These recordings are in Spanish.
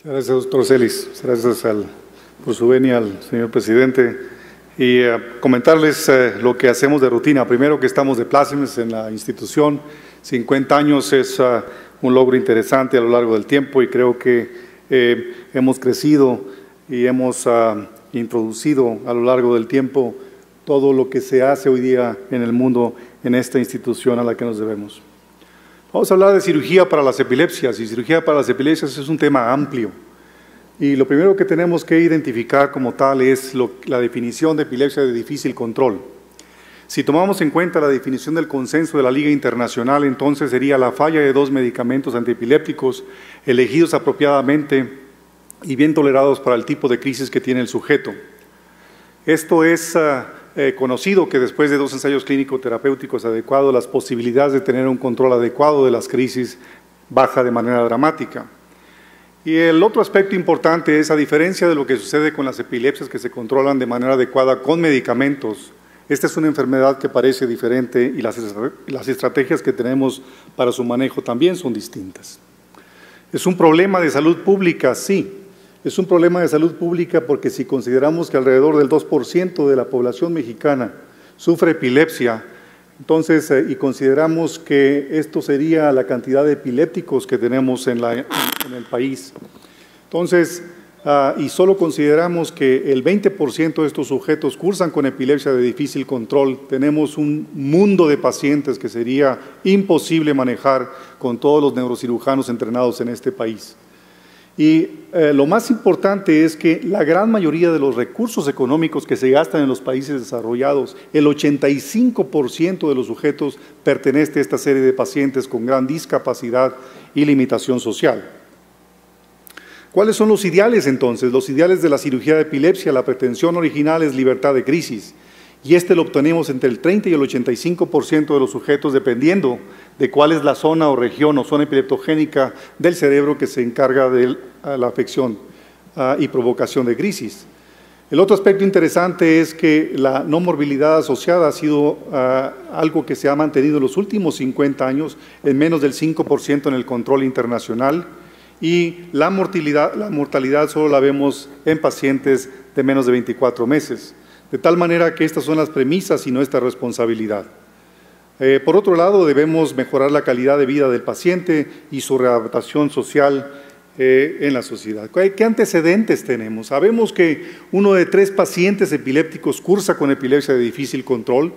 Muchas gracias, doctor Celis. Gracias por su venia al señor presidente. Y comentarles lo que hacemos de rutina. Primero, que estamos de plácemes en la institución. 50 años es un logro interesante a lo largo del tiempo y creo que hemos crecido y hemos introducido a lo largo del tiempo todo lo que se hace hoy día en el mundo en esta institución a la que nos debemos. Vamos a hablar de cirugía para las epilepsias, y cirugía para las epilepsias es un tema amplio. Y lo primero que tenemos que identificar como tal es la definición de epilepsia de difícil control. Si tomamos en cuenta la definición del consenso de la Liga Internacional, entonces sería la falla de 2 medicamentos antiepilépticos elegidos apropiadamente y bien tolerados para el tipo de crisis que tiene el sujeto. Esto es conocido que después de 2 ensayos clínico-terapéuticos adecuados, las posibilidades de tener un control adecuado de las crisis baja de manera dramática. Y el otro aspecto importante es, a diferencia de lo que sucede con las epilepsias que se controlan de manera adecuada con medicamentos, esta es una enfermedad que parece diferente y las estrategias que tenemos para su manejo también son distintas. ¿Es un problema de salud pública? Sí. Es un problema de salud pública porque si consideramos que alrededor del 2% de la población mexicana sufre epilepsia, entonces, y consideramos que esto sería la cantidad de epilépticos que tenemos en el país, entonces, y solo consideramos que el 20% de estos sujetos cursan con epilepsia de difícil control, tenemos un mundo de pacientes que sería imposible manejar con todos los neurocirujanos entrenados en este país. Y lo más importante es que la gran mayoría de los recursos económicos que se gastan en los países desarrollados, el 85% de los sujetos pertenece a esta serie de pacientes con gran discapacidad y limitación social. ¿Cuáles son los ideales entonces? Los ideales de la cirugía de epilepsia, la pretensión original es libertad de crisis. Y lo obtenemos entre el 30 y el 85% de los sujetos, dependiendo de cuál es la zona o región o zona epileptogénica del cerebro que se encarga de la afección y provocación de crisis. El otro aspecto interesante es que la no morbilidad asociada ha sido algo que se ha mantenido en los últimos 50 años en menos del 5% en el control internacional, y la mortalidad solo la vemos en pacientes de menos de 24 meses. De tal manera que estas son las premisas y nuestra responsabilidad. Por otro lado, debemos mejorar la calidad de vida del paciente y su readaptación social en la sociedad. ¿Qué antecedentes tenemos? Sabemos que 1 de 3 pacientes epilépticos cursa con epilepsia de difícil control,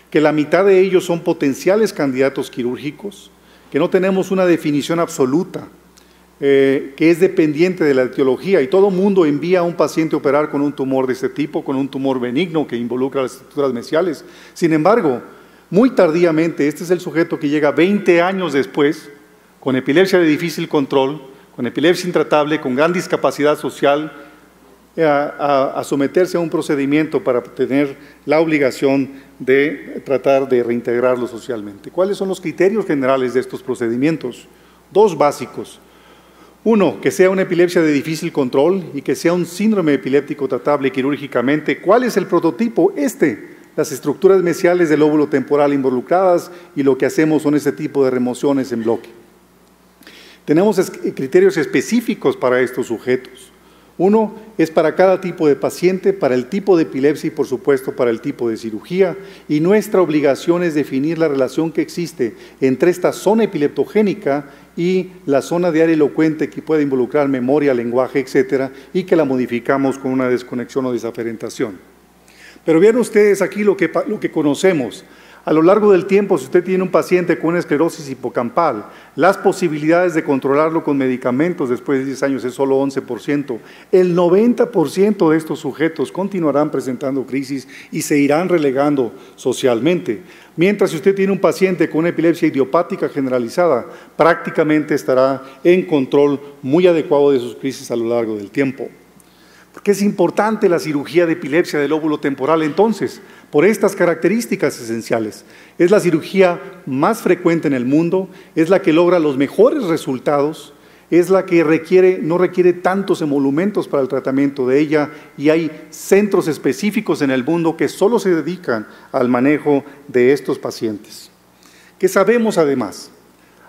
que la mitad de ellos son potenciales candidatos quirúrgicos, que no tenemos una definición absoluta, que es dependiente de la etiología, y todo mundo envía a un paciente a operar con un tumor de este tipo, con un tumor benigno que involucra las estructuras mesiales. Sin embargo, muy tardíamente, este es el sujeto que llega 20 años después, con epilepsia de difícil control, con epilepsia intratable, con gran discapacidad social, a someterse a un procedimiento para tener la obligación de tratar de reintegrarlo socialmente. ¿Cuáles son los criterios generales de estos procedimientos? 2 básicos. 1, que sea una epilepsia de difícil control y que sea un síndrome epiléptico tratable quirúrgicamente. ¿Cuál es el prototipo? Las estructuras mesiales del lóbulo temporal involucradas, y lo que hacemos son este tipo de remociones en bloque. Tenemos criterios específicos para estos sujetos. 1 es para cada tipo de paciente, para el tipo de epilepsia y por supuesto para el tipo de cirugía, y nuestra obligación es definir la relación que existe entre esta zona epileptogénica y la zona de área elocuente que puede involucrar memoria, lenguaje, etcétera, y que la modificamos con una desconexión o desaferentación. Pero vean ustedes aquí lo que conocemos. A lo largo del tiempo, si usted tiene un paciente con una esclerosis hipocampal, las posibilidades de controlarlo con medicamentos después de 10 años es solo 11%. El 90% de estos sujetos continuarán presentando crisis y se irán relegando socialmente. Mientras si usted tiene un paciente con una epilepsia idiopática generalizada, prácticamente estará en control muy adecuado de sus crisis a lo largo del tiempo. ¿Por qué es importante la cirugía de epilepsia del lóbulo temporal entonces? Por estas características esenciales. Es la cirugía más frecuente en el mundo, es la que logra los mejores resultados, es la que no requiere tantos emolumentos para el tratamiento de ella, y hay centros específicos en el mundo que solo se dedican al manejo de estos pacientes. ¿Qué sabemos además?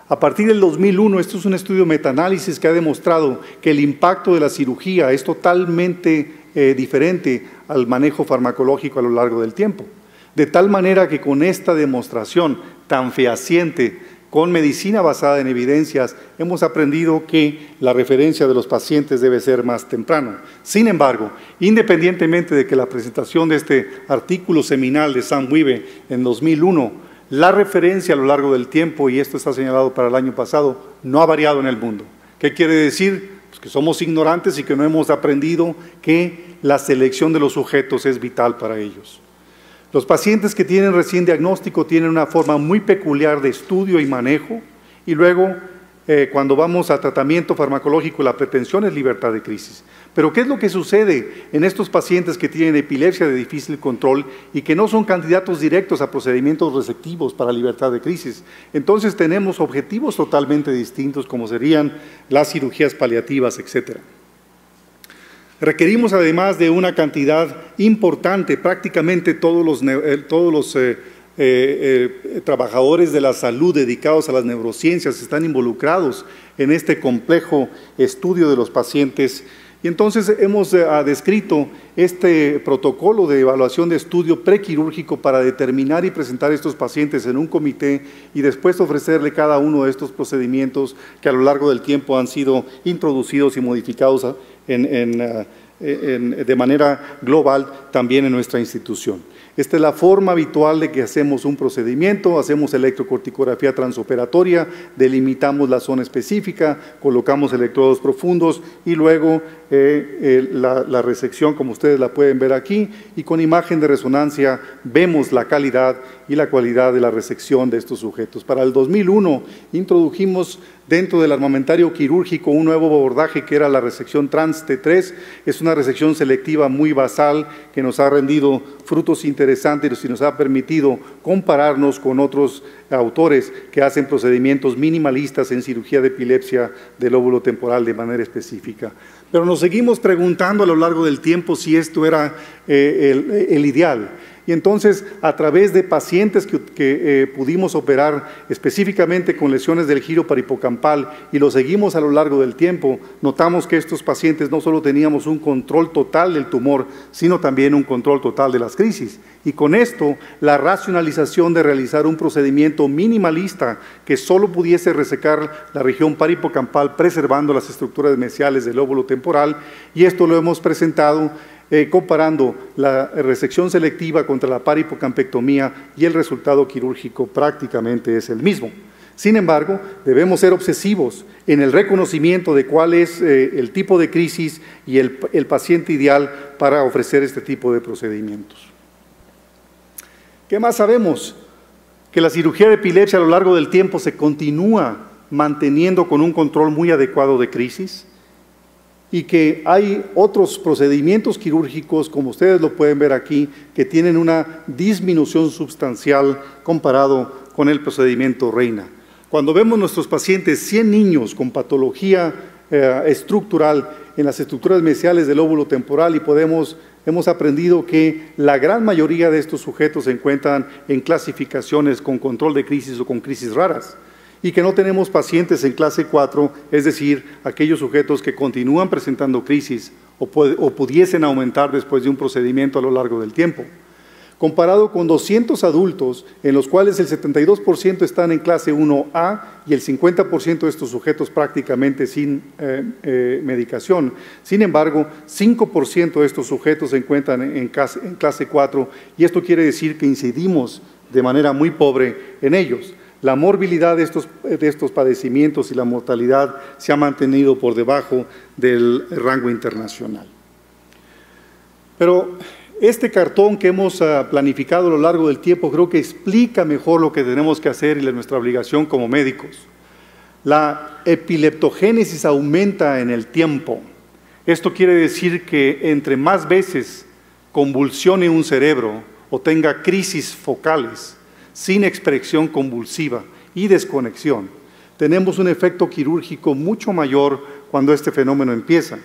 A partir del 2001, esto es un estudio metaanálisis que ha demostrado que el impacto de la cirugía es totalmente diferente al manejo farmacológico a lo largo del tiempo. De tal manera que con esta demostración tan fehaciente, con medicina basada en evidencias, hemos aprendido que la referencia de los pacientes debe ser más temprana. Sin embargo, independientemente de que la presentación de este artículo seminal de Sam Wiebe en 2001, la referencia a lo largo del tiempo, y esto está señalado para el año pasado, no ha variado en el mundo. ¿Qué quiere decir? Pues que somos ignorantes y que no hemos aprendido que la selección de los sujetos es vital para ellos. Los pacientes que tienen recién diagnóstico tienen una forma muy peculiar de estudio y manejo, y luego cuando vamos a tratamiento farmacológico la pretensión es libertad de crisis. Pero ¿qué es lo que sucede en estos pacientes que tienen epilepsia de difícil control y que no son candidatos directos a procedimientos resectivos para libertad de crisis? Entonces tenemos objetivos totalmente distintos como serían las cirugías paliativas, etcétera. Requerimos además de una cantidad importante, prácticamente todos los trabajadores de la salud dedicados a las neurociencias están involucrados en este complejo estudio de los pacientes. Y entonces hemos descrito este protocolo de evaluación de estudio prequirúrgico para determinar y presentar a estos pacientes en un comité y después ofrecerle cada uno de estos procedimientos que a lo largo del tiempo han sido introducidos y modificados de manera global también en nuestra institución. Esta es la forma habitual de que hacemos un procedimiento, hacemos electrocorticografía transoperatoria, delimitamos la zona específica, colocamos electrodos profundos y luego la resección, como ustedes la pueden ver aquí, y con imagen de resonancia vemos la calidad y la cualidad de la resección de estos sujetos. Para el 2001 introdujimos dentro del armamentario quirúrgico un nuevo abordaje que era la resección trans T3. Es una resección selectiva muy basal que nos ha rendido frutos interesantes y nos ha permitido compararnos con otros autores que hacen procedimientos minimalistas en cirugía de epilepsia del lóbulo temporal de manera específica. Pero nos seguimos preguntando a lo largo del tiempo si esto era el ideal. Y entonces, a través de pacientes que pudimos operar específicamente con lesiones del giro parihipocampal y lo seguimos a lo largo del tiempo, notamos que estos pacientes no solo teníamos un control total del tumor, sino también un control total de las crisis. Y con esto, la racionalización de realizar un procedimiento minimalista que solo pudiese resecar la región parihipocampal preservando las estructuras mesiales del lóbulo temporal, y esto lo hemos presentado comparando la resección selectiva contra la parihipocampectomía y el resultado quirúrgico prácticamente es el mismo. Sin embargo, debemos ser obsesivos en el reconocimiento de cuál es el tipo de crisis y el paciente ideal para ofrecer este tipo de procedimientos. ¿Qué más sabemos? Que la cirugía de epilepsia a lo largo del tiempo se continúa manteniendo con un control muy adecuado de crisis, y que hay otros procedimientos quirúrgicos, como ustedes lo pueden ver aquí, que tienen una disminución sustancial comparado con el procedimiento Reina. Cuando vemos nuestros pacientes, 100 niños con patología estructural en las estructuras mesiales del lóbulo temporal y hemos aprendido que la gran mayoría de estos sujetos se encuentran en clasificaciones con control de crisis o con crisis raras. Y que no tenemos pacientes en clase 4, es decir, aquellos sujetos que continúan presentando crisis o pudiesen aumentar después de un procedimiento a lo largo del tiempo. Comparado con 200 adultos, en los cuales el 72% están en clase 1A y el 50% de estos sujetos prácticamente sin medicación. Sin embargo, 5% de estos sujetos se encuentran en clase 4 y esto quiere decir que incidimos de manera muy pobre en ellos. La morbilidad de estos padecimientos y la mortalidad se ha mantenido por debajo del rango internacional. Pero este cartón que hemos planificado a lo largo del tiempo creo que explica mejor lo que tenemos que hacer y nuestra obligación como médicos. La epileptogénesis aumenta en el tiempo. Esto quiere decir que entre más veces convulsione un cerebro o tenga crisis focales, sin expresión convulsiva y desconexión, tenemos un efecto quirúrgico mucho mayor cuando este fenómeno empieza.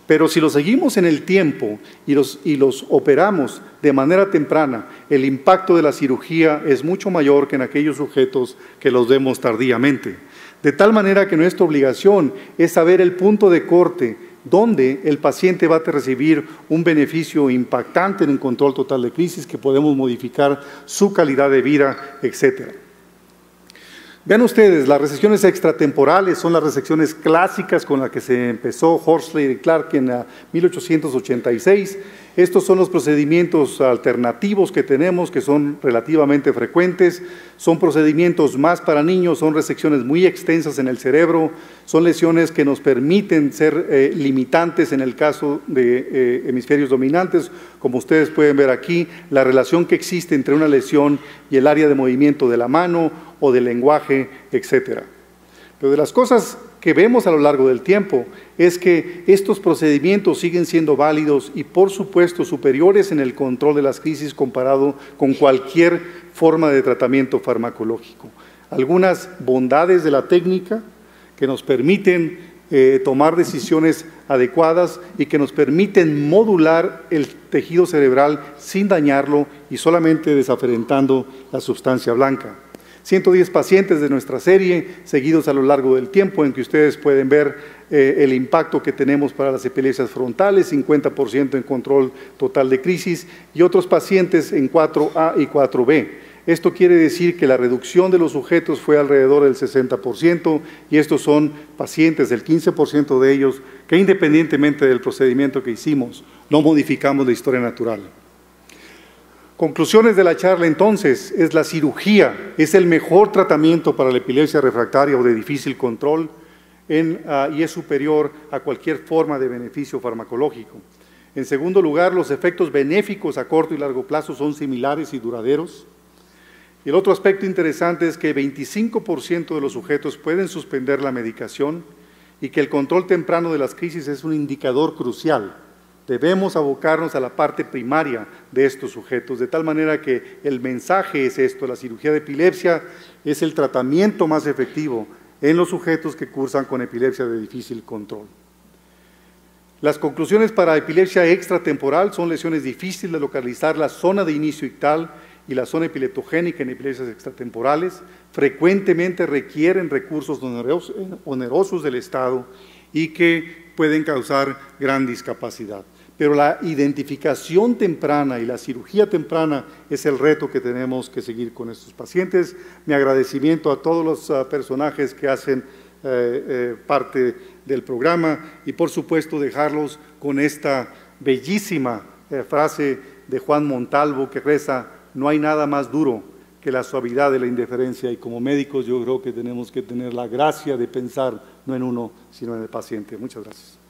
Pero si los seguimos en el tiempo y los operamos de manera temprana, el impacto de la cirugía es mucho mayor que en aquellos sujetos que los vemos tardíamente. De tal manera que nuestra obligación es saber el punto de corte donde el paciente va a recibir un beneficio impactante en un control total de crisis, que podemos modificar su calidad de vida, etcétera. Vean ustedes, las resecciones extratemporales son las resecciones clásicas con las que se empezó Horsley y Clark en 1886. Estos son los procedimientos alternativos que tenemos, que son relativamente frecuentes. Son procedimientos más para niños, son resecciones muy extensas en el cerebro, son lesiones que nos permiten ser limitantes en el caso de hemisferios dominantes. Como ustedes pueden ver aquí, la relación que existe entre una lesión y el área de movimiento de la mano o del lenguaje, etcétera. Pero de las cosas que vemos a lo largo del tiempo es que estos procedimientos siguen siendo válidos y, por supuesto, superiores en el control de las crisis comparado con cualquier forma de tratamiento farmacológico. Algunas bondades de la técnica que nos permiten tomar decisiones adecuadas y que nos permiten modular el tejido cerebral sin dañarlo y solamente desaferentando la sustancia blanca. 110 pacientes de nuestra serie, seguidos a lo largo del tiempo, en que ustedes pueden ver el impacto que tenemos para las epilepsias frontales, 50% en control total de crisis, y otros pacientes en 4A y 4B. Esto quiere decir que la reducción de los sujetos fue alrededor del 60%, y estos son pacientes, el 15% de ellos, que independientemente del procedimiento que hicimos, no modificamos la historia natural. Conclusiones de la charla entonces: es la cirugía, es el mejor tratamiento para la epilepsia refractaria o de difícil control y es superior a cualquier forma de beneficio farmacológico. En segundo lugar, los efectos benéficos a corto y largo plazo son similares y duraderos. Y el otro aspecto interesante es que 25% de los sujetos pueden suspender la medicación y que el control temprano de las crisis es un indicador crucial. Debemos abocarnos a la parte primaria de estos sujetos, de tal manera que el mensaje es esto: la cirugía de epilepsia es el tratamiento más efectivo en los sujetos que cursan con epilepsia de difícil control. Las conclusiones para epilepsia extratemporal son lesiones difíciles de localizar la zona de inicio ictal y la zona epileptogénica en epilepsias extratemporales, frecuentemente requieren recursos onerosos del Estado y que pueden causar gran discapacidad. Pero la identificación temprana y la cirugía temprana es el reto que tenemos que seguir con estos pacientes. Mi agradecimiento a todos los personajes que hacen parte del programa y, por supuesto, dejarlos con esta bellísima frase de Juan Montalvo que reza: no hay nada más duro que la suavidad de la indiferencia. Y como médicos yo creo que tenemos que tener la gracia de pensar no en uno, sino en el paciente. Muchas gracias.